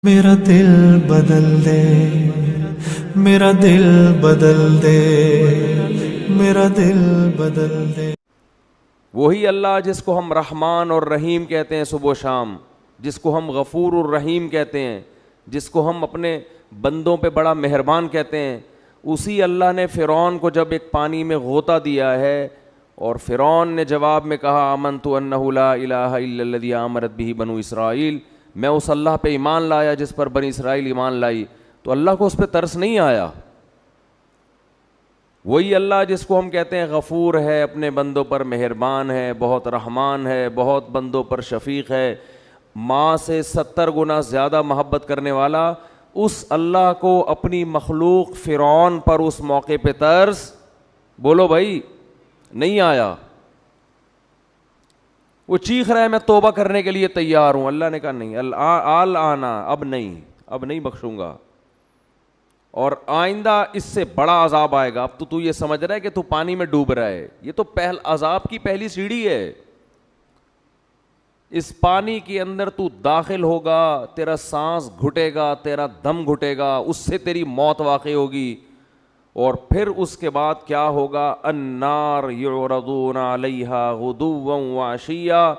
میرا دل بدل دے، میرا دل بدل دے، میرا دل بدل دے۔ وہی اللہ جس کو ہم رحمان اور رحیم کہتے ہیں صبح و شام، جس کو ہم غفور الرحیم کہتے ہیں، جس کو ہم اپنے بندوں پہ بڑا مہربان کہتے ہیں، اسی اللہ نے فرعون کو جب ایک پانی میں غوطہ دیا ہے اور فرعون نے جواب میں کہا آمنت انہ لا الہ الا الذی آمنت بہ بنو اسرائیل، میں اس اللہ پہ ایمان لایا جس پر بنی اسرائیل ایمان لائی، تو اللہ کو اس پہ ترس نہیں آیا؟ وہی اللہ جس کو ہم کہتے ہیں غفور ہے، اپنے بندوں پر مہربان ہے، بہت رحمان ہے، بہت بندوں پر شفیق ہے، ماں سے 70 گنا زیادہ محبت کرنے والا، اس اللہ کو اپنی مخلوق فرعون پر اس موقع پہ ترس، بولو بھائی، نہیں آیا؟ وہ چیخ رہا ہے میں توبہ کرنے کے لیے تیار ہوں، اللہ نے کہا نہیں، آنا اب نہیں بخشوں گا، اور آئندہ اس سے بڑا عذاب آئے گا۔ اب تو یہ سمجھ رہا ہے کہ تو پانی میں ڈوب رہا ہے، یہ تو عذاب کی پہلی سیڑھی ہے۔ اس پانی کے اندر تو داخل ہوگا، تیرا سانس گھٹے گا، تیرا دم گھٹے گا، اس سے تیری موت واقع ہوگی، اور پھر اس کے بعد کیا ہوگا؟ النار یعرضون علیہا غدوا وعشیا،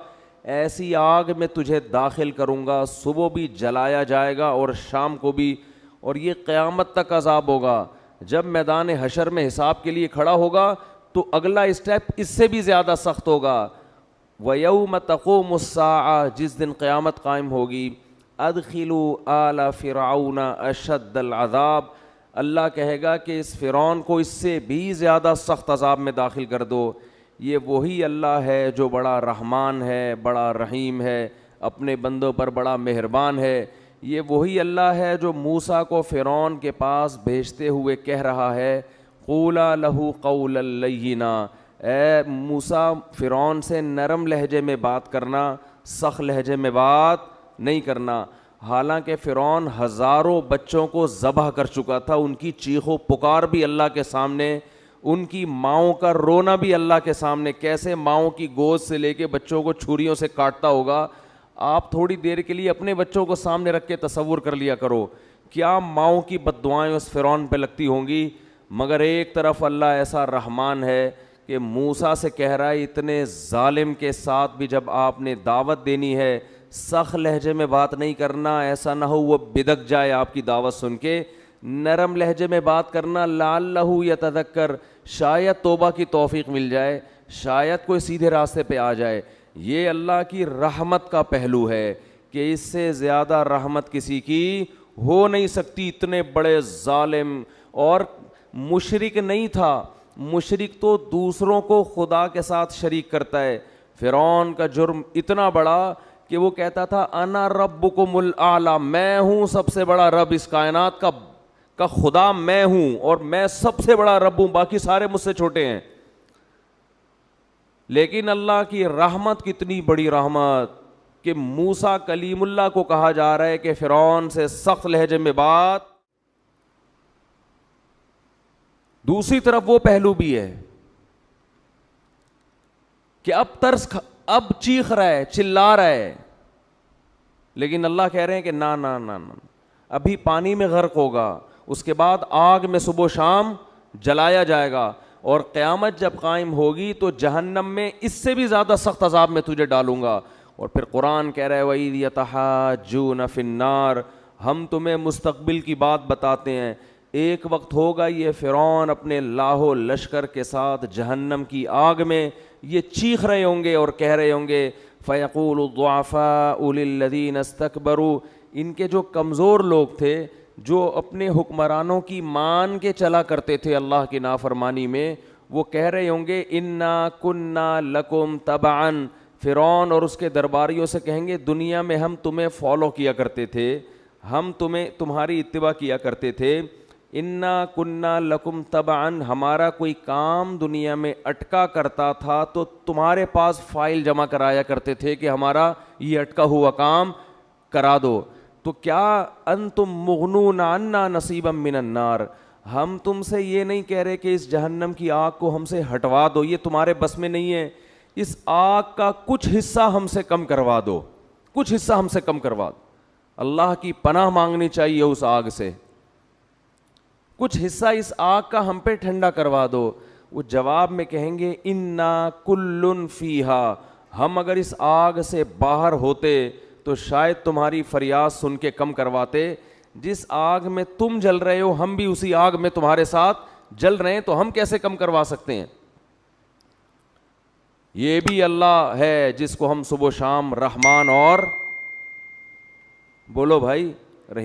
ایسی آگ میں تجھے داخل کروں گا، صبح بھی جلایا جائے گا اور شام کو بھی، اور یہ قیامت تک عذاب ہوگا۔ جب میدان حشر میں حساب کے لیے کھڑا ہوگا تو اگلا اسٹیپ اس سے بھی زیادہ سخت ہوگا۔ وَيَوْمَ تَقُومُ السَّاعَةُ، جس دن قیامت قائم ہوگی، أَدْخِلُوا آلَ فِرْعَوْنَ أَشَدَّ الْعَذَابِ، اللہ کہے گا کہ اس فرعون کو اس سے بھی زیادہ سخت عذاب میں داخل کر دو۔ یہ وہی اللہ ہے جو بڑا رحمان ہے، بڑا رحیم ہے، اپنے بندوں پر بڑا مہربان ہے۔ یہ وہی اللہ ہے جو موسیٰ کو فرعون کے پاس بھیجتے ہوئے کہہ رہا ہے قولا لہ قولا لینا، اے موسیٰ فرعون سے نرم لہجے میں بات کرنا، سخت لہجے میں بات نہیں کرنا۔ حالانکہ فرعون ہزاروں بچوں کو ذبح کر چکا تھا، ان کی چیخ و پکار بھی اللہ کے سامنے، ان کی ماؤں کا رونا بھی اللہ کے سامنے، کیسے ماؤں کی گود سے لے کے بچوں کو چھریوں سے کاٹتا ہوگا۔ آپ تھوڑی دیر کے لیے اپنے بچوں کو سامنے رکھ کے تصور کر لیا کرو، کیا ماؤں کی بد دعائیں اس فرعون پہ لگتی ہوں گی۔ مگر ایک طرف اللہ ایسا رحمان ہے کہ موسیٰ سے کہہ رہا ہے اتنے ظالم کے ساتھ بھی جب آپ نے دعوت دینی ہے، سخت لہجے میں بات نہیں کرنا، ایسا نہ ہو وہ بدک جائے آپ کی دعوت سن کے، نرم لہجے میں بات کرنا، لعلہ یتذکر، شاید توبہ کی توفیق مل جائے، شاید کوئی سیدھے راستے پہ آ جائے۔ یہ اللہ کی رحمت کا پہلو ہے کہ اس سے زیادہ رحمت کسی کی ہو نہیں سکتی۔ اتنے بڑے ظالم، اور مشرک نہیں تھا، مشرک تو دوسروں کو خدا کے ساتھ شریک کرتا ہے۔ فرعون کا جرم اتنا بڑا کہ وہ کہتا تھا انا ربکم الاعلی، میں ہوں سب سے بڑا رب، اس کائنات کا خدا میں ہوں، اور میں سب سے بڑا رب ہوں، باقی سارے مجھ سے چھوٹے ہیں۔ لیکن اللہ کی رحمت کتنی بڑی رحمت کہ موسیٰ کلیم اللہ کو کہا جا رہا ہے کہ فرعون سے سخت لہجے میں بات۔ دوسری طرف وہ پہلو بھی ہے کہ اب چیخ رہا ہے، چلا رہا ہے، لیکن اللہ کہہ رہے ہیں کہ نا نا نا نا، ابھی پانی میں غرق ہوگا، اس کے بعد آگ میں صبح و شام جلایا جائے گا، اور قیامت جب قائم ہوگی تو جہنم میں اس سے بھی زیادہ سخت عذاب میں تجھے ڈالوں گا۔ اور پھر قرآن کہہ رہا ہے وَإِذْ يَتَحَاجُّونَ فِي النَّارِ، ہم تمہیں مستقبل کی بات بتاتے ہیں، ایک وقت ہوگا یہ فرعون اپنے لاہو لشکر کے ساتھ جہنم کی آگ میں یہ چیخ رہے ہوں گے اور کہہ رہے ہوں گے فَيَقُولُ الضُّعَفَاءُ لِلَّذِينَ اسْتَكْبَرُوا، ان کے جو کمزور لوگ تھے، جو اپنے حکمرانوں کی مان کے چلا کرتے تھے اللہ کی نافرمانی میں، وہ کہہ رہے ہوں گے اِنَّا كُنَّا لَكُمْ تَبَعًا، فرعون اور اس کے درباریوں سے کہیں گے دنیا میں ہم تمہیں فالو کیا کرتے تھے، ہم تمہاری اتباع کیا کرتے تھے، اِنَّا كُنَّا لَكُمْ تَبَعًا، ہمارا کوئی کام دنیا میں اٹکا کرتا تھا تو تمہارے پاس فائل جمع کرایا کرتے تھے کہ ہمارا یہ اٹکا ہوا کام کرا دو۔ تو کیا انتم مغنون عنا نصیبا من النار، ہم تم سے یہ نہیں کہہ رہے کہ اس جہنم کی آگ کو ہم سے ہٹوا دو، یہ تمہارے بس میں نہیں ہے، اس آگ کا کچھ حصہ ہم سے کم کروا دو، کچھ حصہ ہم سے کم کروا دو۔ اللہ کی پناہ مانگنی چاہیے اس آگ سے. کچھ حصہ اس آگ کا ہم پہ ٹھنڈا کروا دو. وہ جواب میں کہیں گے انا کلن فیہا, ہم اگر اس آگ سے باہر ہوتے تو شاید تمہاری فریاد سن کے کم کرواتے. جس آگ میں تم جل رہے ہو ہم بھی اسی آگ میں تمہارے ساتھ جل رہے ہیں, تو ہم کیسے کم کروا سکتے ہیں؟ یہ بھی اللہ ہے جس کو ہم صبح و شام رحمان اور بولو بھائی رحیم